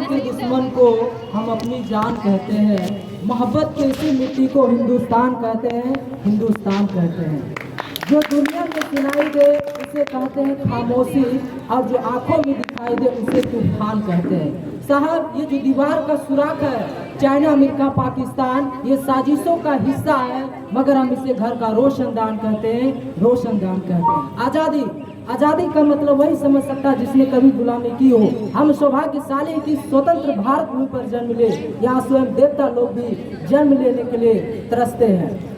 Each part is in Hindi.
के दुश्मन को हम अपनी जान कहते हैं, मोहब्बत की इसी मिट्टी को हिंदुस्तान कहते हैं, हिंदुस्तान कहते हैं। जो दुनिया में सुनाई दे उसे कहते हैं खामोशी, और जो आंखों में दिखाई दे उसे तूफान कहते हैं। साहब, ये जो दीवार का सुराख है, चाइना, अमेरिका, पाकिस्तान, ये साजिशों का हिस्सा है, मगर हम इसे घर का रोशनदान कहते हैं, रोशनदान कहते हैं। आज़ादी, आज़ादी का मतलब वही समझ सकता है जिसने कभी गुलामी की हो। हम सौभाग्यशाली की स्वतंत्र भारत भूमि पर जन्म ले, यहाँ स्वयं देवता लोग भी जन्म लेने के लिए तरसते हैं।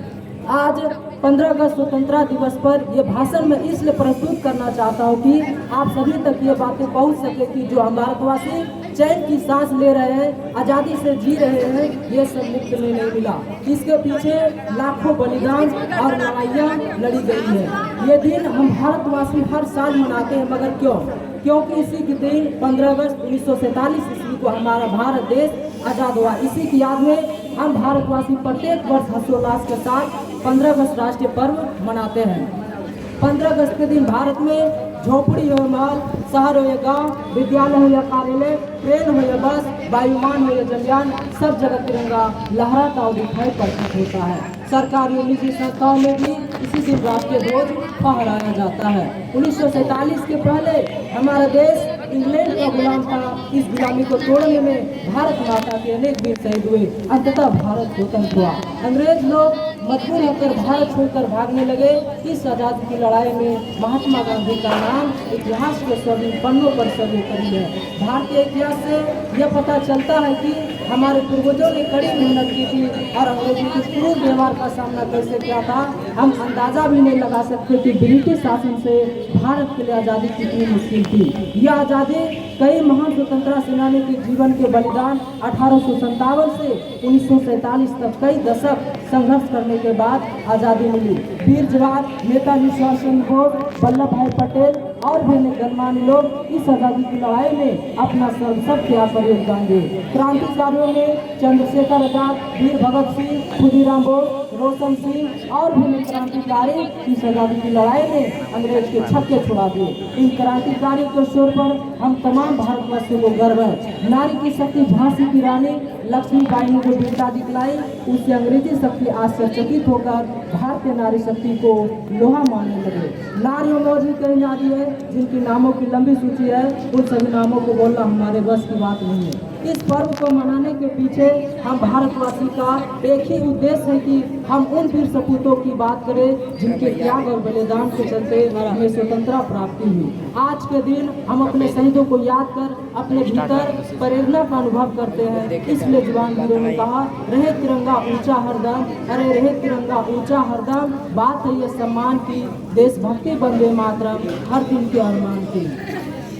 आज 15 अगस्त स्वतंत्रता दिवस पर यह भाषण मैं इसलिए प्रस्तुत करना चाहता हूँ कि आप सभी तक ये बातें पहुँच सके कि जो हम भारतवासी चैन की सांस ले रहे हैं, आज़ादी से जी रहे हैं, ये सब मुफ्त में नहीं मिला। इसके पीछे लाखों बलिदान और लड़ाइयाँ लड़ी गई है। ये दिन हम भारतवासी हर साल मनाते हैं, मगर क्यों? क्योंकि इसी के दिन 15 अगस्त 1947 ईस्वी को हमारा भारत देश आज़ाद हुआ। इसी की याद में हम भारतवासी प्रत्येक वर्ष हर्षोल्लास के साथ 15 अगस्त राष्ट्रीय पर्व मनाते हैं। 15 अगस्त के दिन भारत में झोपड़ी हो महल, शहर हो या गाँव, विद्यालय हो या कार्यालय, ट्रेन हो या बस, वायुयान हो या जलयान, सब जगह तिरंगा लहराता और दिखाई प्रतीत होता है। सरकारी और निजी संस्थाओं में भी इसी दिन राष्ट्रीय ध्वज फहराया जाता है। 1947 के पहले हमारा देश इंग्लैंड का गुलाम था। इस गुलामी को तोड़ने में भारत माता के अनेक वीर शहीद हुए। अंततः भारत स्वतंत्र हुआ। अंग्रेज लोग मजबूर होकर भारत छोड़कर भागने लगे। इस आज़ादी की लड़ाई में महात्मा गांधी का नाम इतिहास के स्वर्णिम पन्नों पर सर्वोपरि है। भारतीय इतिहास से यह पता चलता है कि हमारे पूर्वजों ने कड़ी मेहनत की थी और अंग्रेजों के क्रूर व्यवहार का सामना कैसे किया था, हम अंदाजा भी नहीं लगा सकते कि ब्रिटिश शासन से भारत के लिए आज़ादी कितनी मुश्किल थी। यह आज़ादी कई महान स्वतंत्रता सेनानी के जीवन के बलिदान 1857 से 1947 तक कई दशक संघर्ष करने के बाद आज़ादी मिली। वीर जवान नेताजी सुभाष चंद्र बोस, वल्लभ भाई पटेल और भी अनेक गणमान्य लोग इस आज़ादी की लड़ाई में अपना सर्वस्व त्याग कर योगदान दिए। क्रांतिकारियों में चंद्रशेखर आजाद, वीर भगत सिंह, खुदीराम बोस, रोशन सिंह और भी अनेक क्रांतिकारी इस आज़ादी की लड़ाई में अंग्रेज के छक्के छुड़ा दिए। इन क्रांतिकारियों के शोर पर हम तमाम भारतवासियों को गर्व है। नारी की शक्ति झांसी की रानी लक्ष्मीबाई ने जो वीरता दिखलाई, उससे अंग्रेजी शक्ति आश्चर्यचकित होकर भारतीय नारी शक्ति को लोहा मानने लगे। नारियों में भी कई नारी है जिनके नामों की लंबी सूची है, उन सभी नामों को बोलना हमारे बस की बात नहीं है। इस पर्व को मनाने के पीछे हम भारतवासी का एक ही उद्देश्य है कि हम उन वीर सपूतों की बात करें जिनके त्याग और बलिदान के चलते हमें स्वतंत्रता प्राप्ति हुई। आज के दिन हम अपने शहीदों को याद कर अपने भीतर प्रेरणा का अनुभव करते हैं। इसलिए जवान वीरों ने कहा, रहे तिरंगा ऊंचा हरदम, अरे रहे तिरंगा ऊंचा हरदम, बात है ये सम्मान की, देशभक्ति वंदे मातरम, हर दिन के अरमान की।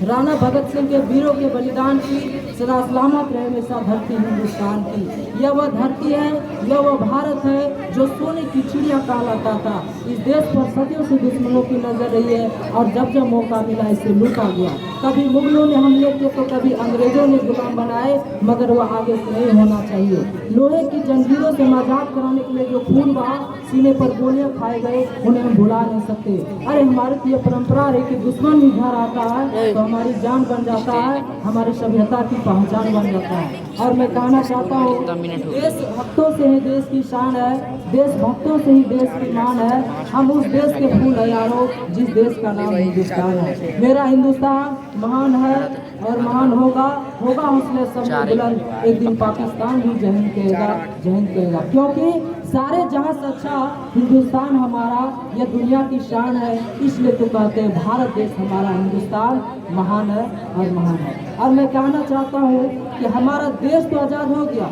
राणा भगत सिंह के वीरों के बलिदान की सदा सलामत रहे हमेशा धरती हिंदुस्तान की। यह वह धरती है, यह वह भारत है जो सोने की चिड़िया कहलाता था। इस देश पर सदियों से दुश्मनों की नजर रही है और जब जब मौका मिला इसे लूटा गया। कभी मुगलों ने हमले किए तो कभी अंग्रेजों ने गुलाम बनाए, मगर वह आगे से नहीं होना चाहिए। लोहे की जंजीरों से मजाक कराने के लिए जो खून बहा, सीने पर गोलियां खाए गए, उन्हें हम भुला नहीं सकते। अरे हमारी तो यह परंपरा है कि दुश्मन भी घर आता है तो हमारी जान बन जाता है, हमारी सभ्यता की पहचान बन जाता है। और मैं कहना चाहता हूँ, देश भक्तों से ही देश की शान है, देशभक्तों से ही देश की मान है। हम उस देश के फूल हैं यारों, जिस देश का नाम हिंदुस्तान है। मेरा हिंदुस्तान महान है और महान होगा, होगा हौसले सब बुलंद। एक दिन पाकिस्तान भी जय हिंद कहेगा, जय हिंद कहेगा, क्योंकि सारे जहां से अच्छा हिंदुस्तान हमारा, यह दुनिया की शान है। इसलिए तो कहते हैं भारत देश हमारा, हिंदुस्तान महान है और महान है। और मैं कहना चाहता हूँ कि हमारा देश तो आज़ाद हो गया,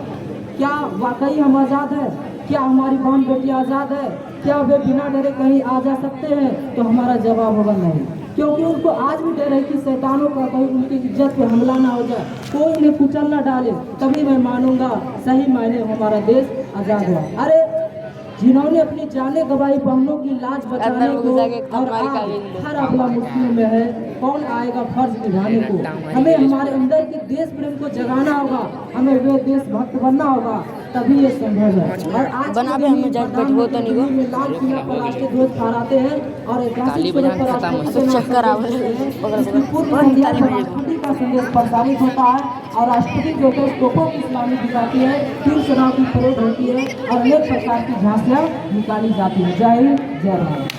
क्या वाकई हम आज़ाद है? क्या हमारी बहन बेटी आज़ाद है? क्या वे बिना डरे कहीं आ जा सकते हैं? तो हमारा जवाब होगा नहीं, क्योंकि उनको आज भी डर है कि शैतानों का कहीं उनकी इज्जत पे हमला ना हो जाए, कोई उन्हें कुचल ना डाले, तभी मैं मानूंगा सही मायने हमारा देश आज़ाद हुआ। अरे जिन्होंने अपनी जाने गवाई बहनों की लाज बचाने को और हर अबला मुश्किल में है, कौन आएगा फर्ज निभाने को? हमें हमारे अंदर के देश प्रेम को जगाना होगा, हमें वे देशभक्त बनना होगा, तभी ये संभव है। और आज बना भी हमें जज बैठ वो तो नहीं हो में लाल किला पर राष्ट्रीय ध्वज फहराते हैं और ऐतिहासिक स्वरूप पर चक्कर आ इसकी पूर्व संध्या पर राष्ट्रपति का संदेश प्रसारित होता है। और राष्ट्रपति जो होता है तोपों की सलामी दी जाती है, 3 सेनाओं की परेड होती है और अनेक प्रकार की झांकियां निकाली जाती है। जय हिंद, जय भारत।